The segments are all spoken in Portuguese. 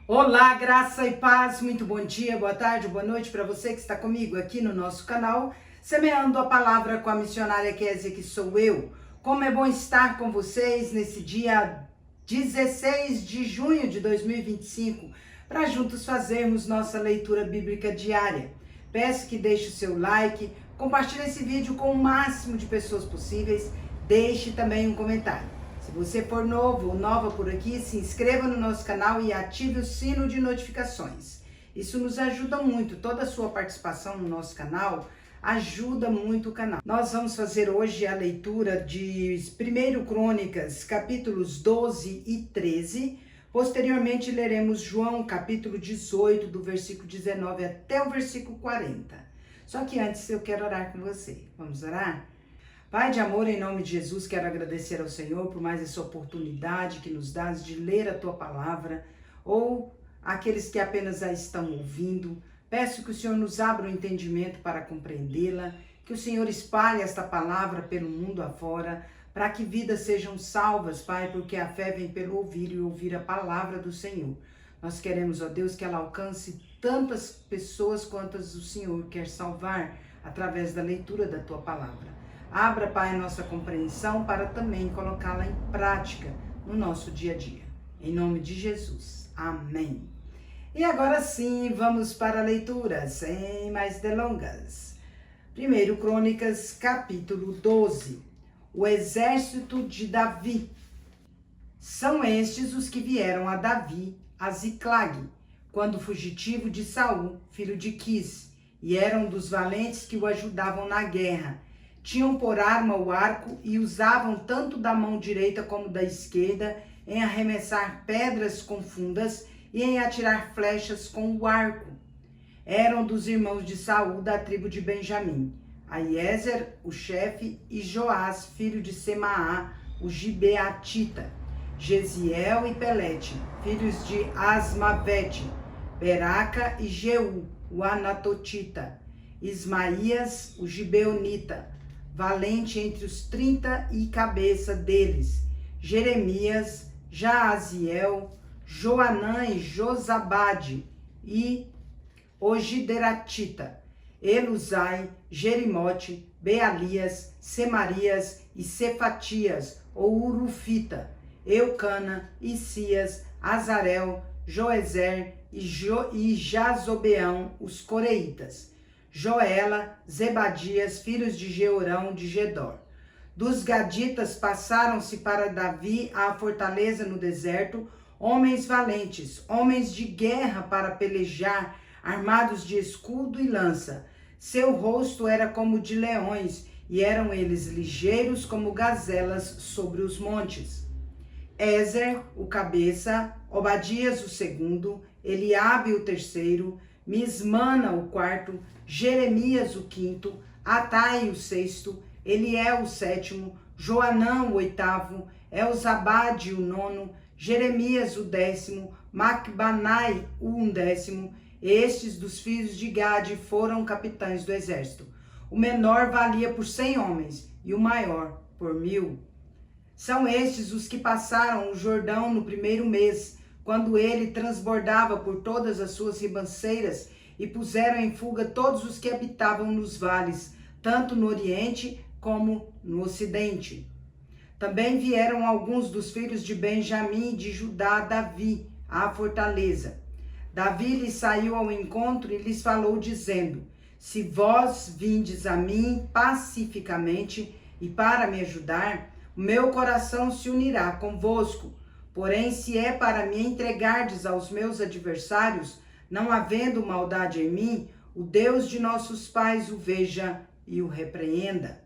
Olá, graça e paz, muito bom dia, boa tarde, boa noite para você que está comigo aqui no nosso canal, semeando a palavra com a missionária Kézia, que sou eu. Como é bom estar com vocês nesse dia 16 de junho de 2025, para juntos fazermos nossa leitura bíblica diária. Peço que deixe o seu like, compartilhe esse vídeo com o máximo de pessoas possíveis, deixe também um comentário. Se você for novo ou nova por aqui, se inscreva no nosso canal e ative o sino de notificações. Isso nos ajuda muito, toda a sua participação no nosso canal ajuda muito o canal. Nós vamos fazer hoje a leitura de 1 Crônicas, capítulos 12 e 13. Posteriormente leremos João, capítulo 18, do versículo 19 até o versículo 40. Só que antes eu quero orar com você. Vamos orar? Pai de amor, em nome de Jesus, quero agradecer ao Senhor por mais essa oportunidade que nos dás de ler a Tua palavra, ou aqueles que apenas a estão ouvindo. Peço que o Senhor nos abra o entendimento para compreendê-la, que o Senhor espalhe esta palavra pelo mundo afora, para que vidas sejam salvas, Pai, porque a fé vem pelo ouvir e ouvir a palavra do Senhor. Nós queremos, ó Deus, que ela alcance tantas pessoas quantas o Senhor quer salvar através da leitura da Tua palavra. Abra, Pai, nossa compreensão para também colocá-la em prática no nosso dia a dia. Em nome de Jesus. Amém. E agora sim, vamos para a leitura, sem mais delongas. 1 Crônicas, capítulo 12. O exército de Davi. São estes os que vieram a Davi, a Ziclag, quando fugitivo de Saul, filho de Quis, e eram dos valentes que o ajudavam na guerra. Tinham por arma o arco e usavam tanto da mão direita como da esquerda em arremessar pedras com fundas e em atirar flechas com o arco. Eram dos irmãos de Saul da tribo de Benjamim, Aiezer, o chefe, e Joás, filho de Semaá, o Gibeatita, Gesiel e Pelete, filhos de Asmavete, Beraca e Jeú, o Anatotita, Ismaías, o Gibeonita, valente entre os 30 e cabeça deles, Jeremias, Jaaziel, Joanã e Josabade, e Ogideratita, Eluzai, Jerimote, Bealias, Semarias e Cefatias, ou Urufita, Eucana, Isias, Azarel, Joezer e Jazobeão, os coreitas, Joela, Zebadias, filhos de Jeorão de Gedor. Dos gaditas passaram-se para Davi à fortaleza no deserto, homens valentes, homens de guerra para pelejar, armados de escudo e lança. Seu rosto era como de leões, e eram eles ligeiros como gazelas sobre os montes. Ezer, o cabeça, Obadias, o segundo, Eliabe, o terceiro, Mismana, o quarto, Jeremias, o quinto, Atai, o sexto, Eliel, o sétimo, Joanã, o oitavo, Elzabade, o nono, Jeremias, o décimo, Macbanai, o undécimo. Estes dos filhos de Gade foram capitães do exército. O menor valia por 100 homens e o maior por 1000. São estes os que passaram o Jordão no primeiro mês, quando ele transbordava por todas as suas ribanceiras, e puseram em fuga todos os que habitavam nos vales, tanto no oriente como no ocidente. Também vieram alguns dos filhos de Benjamim e de Judá a Davi, à fortaleza. Davi lhes saiu ao encontro e lhes falou, dizendo: se vós vindes a mim pacificamente e para me ajudar, o meu coração se unirá convosco. Porém, se é para me entregardes aos meus adversários, não havendo maldade em mim, o Deus de nossos pais o veja e o repreenda.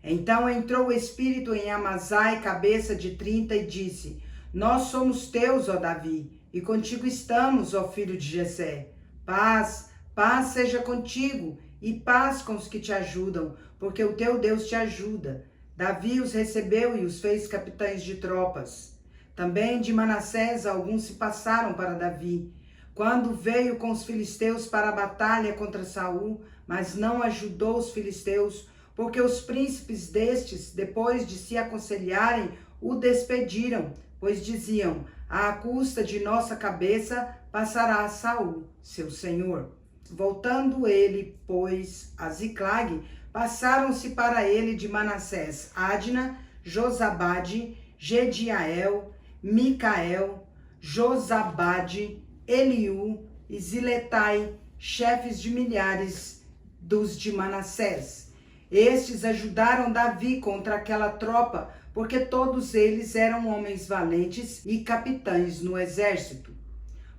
Então entrou o Espírito em Amazai, cabeça de 30, e disse: nós somos teus, ó Davi, e contigo estamos, ó filho de Jessé. Paz, paz seja contigo, e paz com os que te ajudam, porque o teu Deus te ajuda. Davi os recebeu e os fez capitães de tropas. Também de Manassés alguns se passaram para Davi, quando veio com os filisteus para a batalha contra Saul, mas não ajudou os filisteus, porque os príncipes destes, depois de se aconselharem, o despediram, pois diziam: à custa de nossa cabeça passará Saul, seu senhor. Voltando ele, pois, a Ziclag, passaram-se para ele de Manassés Adna, Josabade, Gediael, Micael, Josabade, Eliú e Ziletai, chefes de milhares dos de Manassés. Estes ajudaram Davi contra aquela tropa, porque todos eles eram homens valentes e capitães no exército.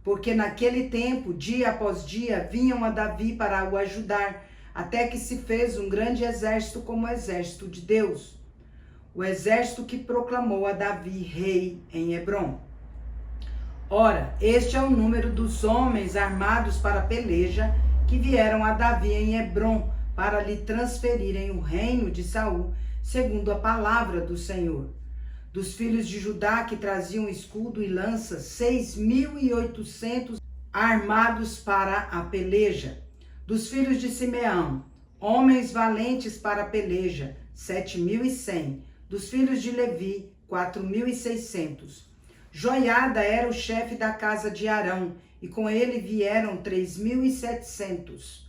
Porque naquele tempo, dia após dia, vinham a Davi para o ajudar, até que se fez um grande exército como o exército de Deus, o exército que proclamou a Davi rei em Hebrom. Ora, este é o número dos homens armados para a peleja que vieram a Davi em Hebrom para lhe transferirem o reino de Saul, segundo a palavra do Senhor. Dos filhos de Judá que traziam escudo e lança, 6.800 armados para a peleja. Dos filhos de Simeão, homens valentes para a peleja, 7.100. Dos filhos de Levi, 4.600. Joiada era o chefe da casa de Arão, e com ele vieram 3.700.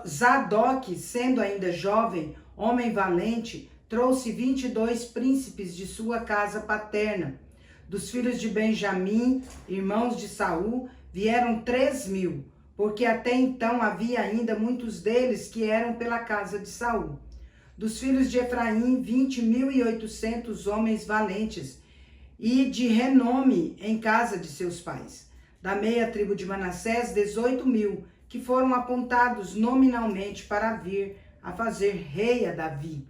Zadok, sendo ainda jovem, homem valente, trouxe 22 príncipes de sua casa paterna. Dos filhos de Benjamim, irmãos de Saul, vieram 3.000, porque até então havia ainda muitos deles que eram pela casa de Saul. Dos filhos de Efraim, 20.800 homens valentes, e de renome em casa de seus pais. Da meia tribo de Manassés, 18.000, que foram apontados nominalmente para vir a fazer rei a Davi.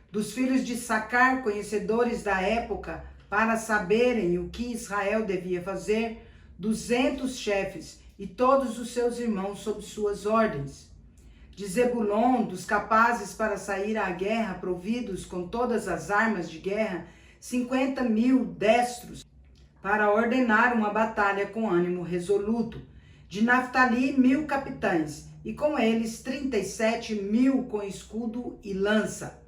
Dos filhos de Sacar, conhecedores da época, para saberem o que Israel devia fazer, 200 chefes e todos os seus irmãos sob suas ordens. De Zebulon, dos capazes para sair à guerra, providos com todas as armas de guerra, 50.000 destros, para ordenar uma batalha com ânimo resoluto. De Naftali, 1.000 capitães, e com eles 37.000 com escudo e lança.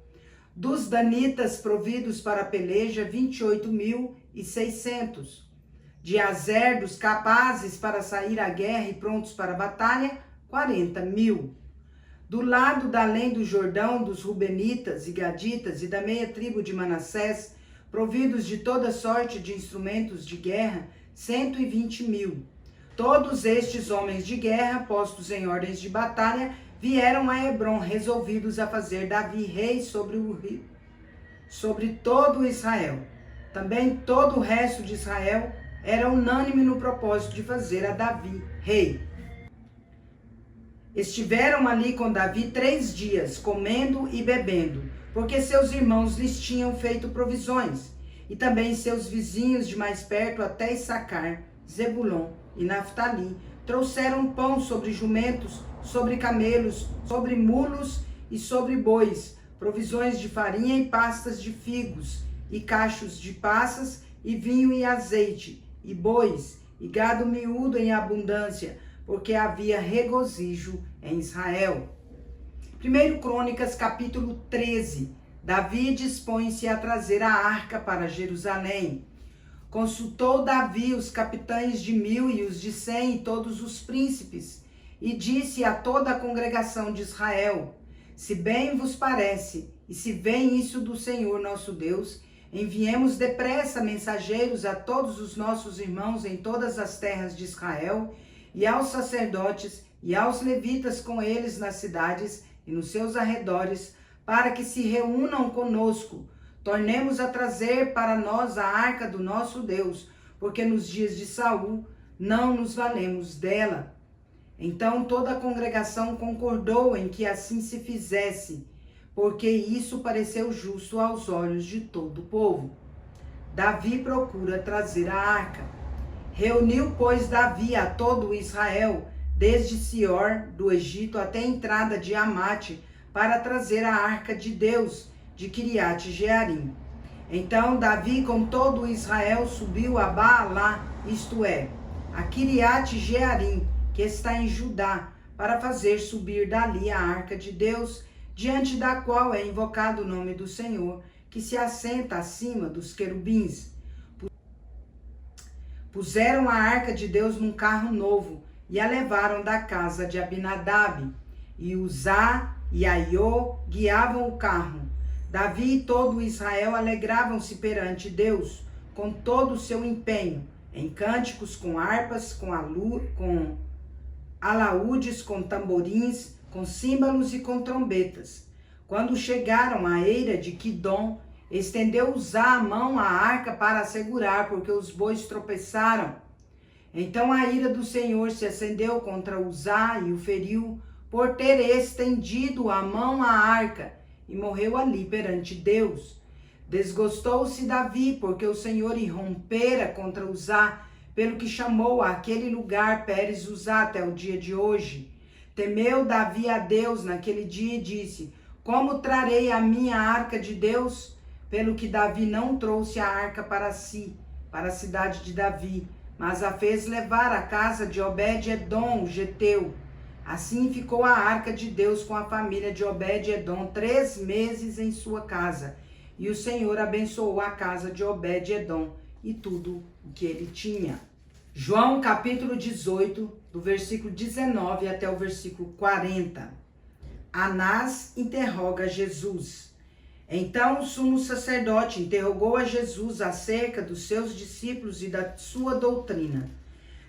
Dos danitas providos para a peleja, 28.600. De Azer, dos capazes para sair à guerra e prontos para a batalha, 40.000. Do lado da além do Jordão, dos Rubenitas e Gaditas e da meia tribo de Manassés, providos de toda sorte de instrumentos de guerra, 120.000. Todos estes homens de guerra, postos em ordens de batalha, vieram a Hebrom, resolvidos a fazer Davi rei sobre todo Israel. Também todo o resto de Israel era unânime no propósito de fazer a Davi rei. Estiveram ali com Davi 3 dias, comendo e bebendo, porque seus irmãos lhes tinham feito provisões, e também seus vizinhos de mais perto até Issacar, Zebulon e Naftali, trouxeram pão sobre jumentos, sobre camelos, sobre mulos e sobre bois, provisões de farinha e pastas de figos, e cachos de passas, e vinho e azeite, e bois, e gado miúdo em abundância, porque havia regozijo em Israel. 1 Crônicas, capítulo 13. Davi dispõe-se a trazer a arca para Jerusalém. Consultou Davi os capitães de 1.000 e os de 100 e todos os príncipes, e disse a toda a congregação de Israel: se bem vos parece, e se vem isso do Senhor nosso Deus, enviemos depressa mensageiros a todos os nossos irmãos em todas as terras de Israel, e aos sacerdotes e aos levitas com eles nas cidades e nos seus arredores, para que se reúnam conosco. Tornemos a trazer para nós a arca do nosso Deus, porque nos dias de Saul não nos valemos dela. Então toda a congregação concordou em que assim se fizesse, porque isso pareceu justo aos olhos de todo o povo. Davi procura trazer a arca. Reuniu, pois, Davi a todo Israel, desde Sior, do Egito, até a entrada de Amate, para trazer a arca de Deus, de Kiriat Jearim. Então Davi com todo Israel subiu a Baalá, isto é, a Kiriat Jearim, que está em Judá, para fazer subir dali a arca de Deus, diante da qual é invocado o nome do Senhor, que se assenta acima dos querubins. Puseram a arca de Deus num carro novo e a levaram da casa de Abinadab. E Uzá e Aiô guiavam o carro. Davi e todo Israel alegravam-se perante Deus com todo o seu empenho, em cânticos, com harpas, com alaúdes, com tamborins, com símbolos e com trombetas. Quando chegaram à eira de Quidom, estendeu Uzá a mão à arca para a segurar, porque os bois tropeçaram. Então a ira do Senhor se acendeu contra Uzá e o feriu, por ter estendido a mão à arca, e morreu ali perante Deus. Desgostou-se Davi, porque o Senhor irrompera contra Uzá, pelo que chamou aquele lugar Pérez Uzá até o dia de hoje. Temeu Davi a Deus naquele dia e disse: como trarei a minha arca de Deus? Pelo que Davi não trouxe a arca para si, para a cidade de Davi, mas a fez levar à casa de Obed-edom, o geteu. Assim ficou a arca de Deus com a família de Obed-edom 3 meses em sua casa. E o Senhor abençoou a casa de Obed-edom e tudo o que ele tinha. João capítulo 18, do versículo 19 até o versículo 40. Anás interroga Jesus. Então o sumo sacerdote interrogou a Jesus acerca dos seus discípulos e da sua doutrina.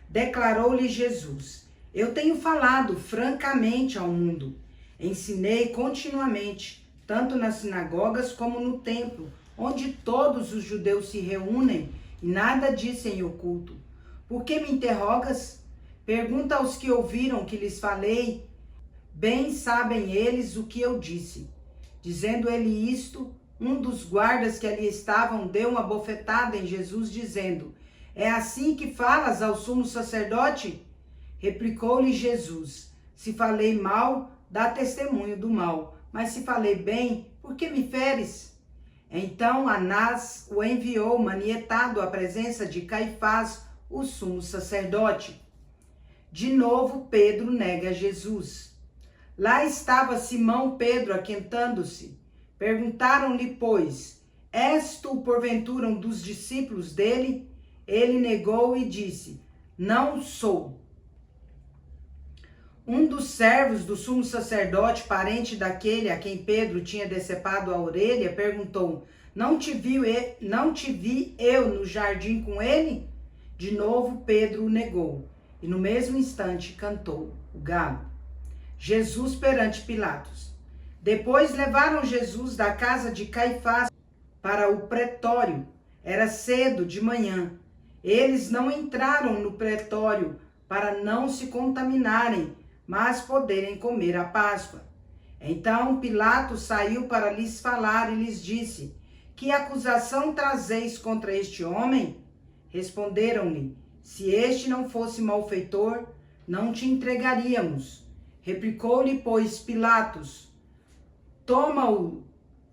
Declarou-lhe Jesus: eu tenho falado francamente ao mundo, ensinei continuamente, tanto nas sinagogas como no templo, onde todos os judeus se reúnem, e nada disse em oculto. Por que me interrogas? Pergunta aos que ouviram que lhes falei. Bem sabem eles o que eu disse. Dizendo ele isto, um dos guardas que ali estavam deu uma bofetada em Jesus, dizendo: é assim que falas ao sumo sacerdote? Replicou-lhe Jesus: se falei mal, dá testemunho do mal, mas se falei bem, por que me feres? Então Anás o enviou manietado à presença de Caifás, o sumo sacerdote. De novo Pedro nega Jesus. Lá estava Simão Pedro aquentando-se. Perguntaram-lhe, pois: és tu porventura um dos discípulos dele? Ele negou e disse: não sou. Um dos servos do sumo sacerdote, parente daquele a quem Pedro tinha decepado a orelha, perguntou: não te vi eu no jardim com ele? De novo Pedro o negou, e no mesmo instante cantou o galo. Jesus perante Pilatos. Depois levaram Jesus da casa de Caifás para o pretório. Era cedo de manhã. Eles não entraram no pretório para não se contaminarem, mas poderem comer a Páscoa. Então Pilatos saiu para lhes falar e lhes disse: que acusação trazeis contra este homem? Responderam-lhe: se este não fosse malfeitor, não te entregaríamos. Replicou-lhe, pois, Pilatos: toma-o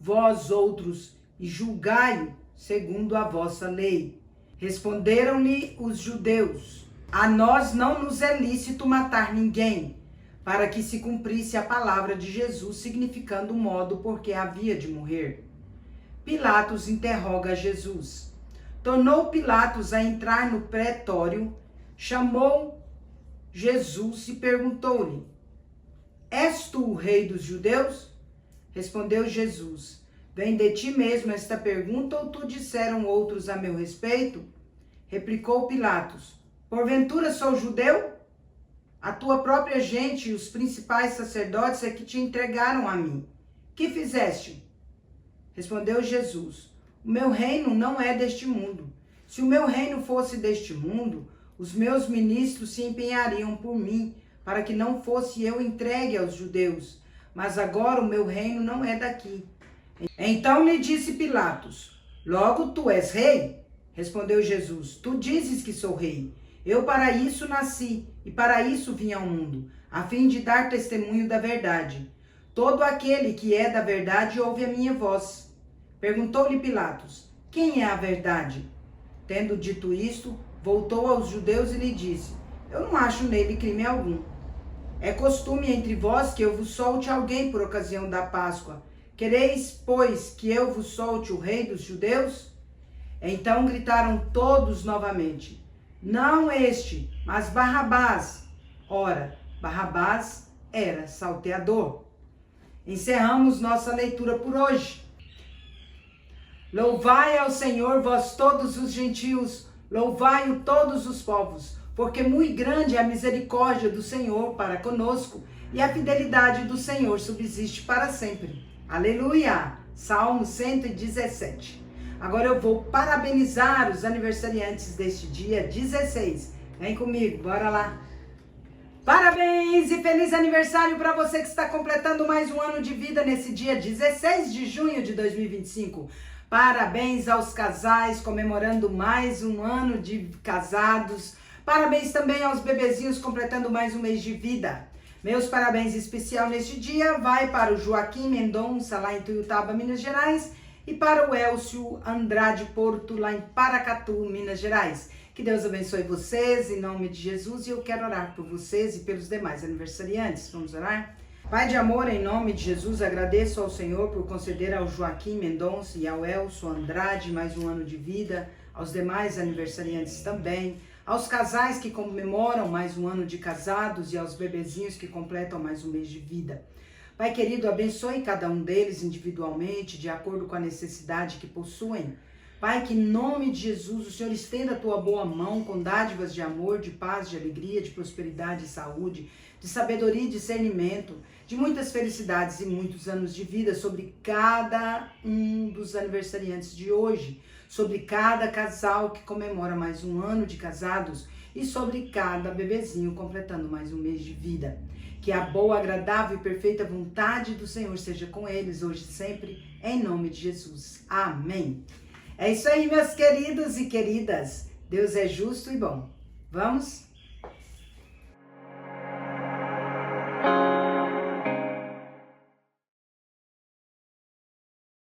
vós outros e julgai-o segundo a vossa lei. Responderam-lhe os judeus: a nós não nos é lícito matar ninguém, para que se cumprisse a palavra de Jesus, significando o modo por que havia de morrer. Pilatos interroga Jesus. Tornou Pilatos a entrar no pretório, chamou Jesus e perguntou-lhe: és tu o rei dos judeus? Respondeu Jesus: vem de ti mesmo esta pergunta, ou tu disseram outros a meu respeito? Replicou Pilatos: porventura sou judeu? A tua própria gente e os principais sacerdotes é que te entregaram a mim. Que fizeste? Respondeu Jesus: o meu reino não é deste mundo. Se o meu reino fosse deste mundo, os meus ministros se empenhariam por mim, para que não fosse eu entregue aos judeus. Mas agora o meu reino não é daqui. Então lhe disse Pilatos: logo tu és rei? Respondeu Jesus: tu dizes que sou rei. Eu para isso nasci, e para isso vim ao mundo, a fim de dar testemunho da verdade. Todo aquele que é da verdade ouve a minha voz. Perguntou-lhe Pilatos: quem é a verdade? Tendo dito isto, voltou aos judeus e lhe disse: eu não acho nele crime algum. É costume entre vós que eu vos solte alguém por ocasião da Páscoa. Quereis, pois, que eu vos solte o rei dos judeus? Então gritaram todos novamente: não este, mas Barrabás. Ora, Barrabás era salteador. Encerramos nossa leitura por hoje. Louvai ao Senhor, vós todos os gentios, louvai-o todos os povos, porque muito grande é a misericórdia do Senhor para conosco, e a fidelidade do Senhor subsiste para sempre. Aleluia! Salmo 117. Agora eu vou parabenizar os aniversariantes deste dia 16. Vem comigo, bora lá. Parabéns e feliz aniversário para você que está completando mais um ano de vida nesse dia 16 de junho de 2025. Parabéns aos casais comemorando mais um ano de casados. Parabéns também aos bebezinhos completando mais um mês de vida. Meus parabéns especial neste dia vai para o Joaquim Mendonça, lá em Tuiutaba, Minas Gerais, e para o Elcio Andrade Porto, lá em Paracatu, Minas Gerais. Que Deus abençoe vocês, em nome de Jesus, e eu quero orar por vocês e pelos demais aniversariantes. Vamos orar? Pai de amor, em nome de Jesus, agradeço ao Senhor por conceder ao Joaquim Mendonça e ao Elcio Andrade mais um ano de vida, aos demais aniversariantes também, aos casais que comemoram mais um ano de casados e aos bebezinhos que completam mais um mês de vida. Pai querido, abençoe cada um deles individualmente, de acordo com a necessidade que possuem. Pai, que em nome de Jesus o Senhor estenda a tua boa mão com dádivas de amor, de paz, de alegria, de prosperidade e saúde, de sabedoria e discernimento, de muitas felicidades e muitos anos de vida sobre cada um dos aniversariantes de hoje, sobre cada casal que comemora mais um ano de casados e sobre cada bebezinho completando mais um mês de vida. Que a boa, agradável e perfeita vontade do Senhor seja com eles hoje e sempre, em nome de Jesus. Amém. É isso aí, meus queridos e queridas. Deus é justo e bom. Vamos?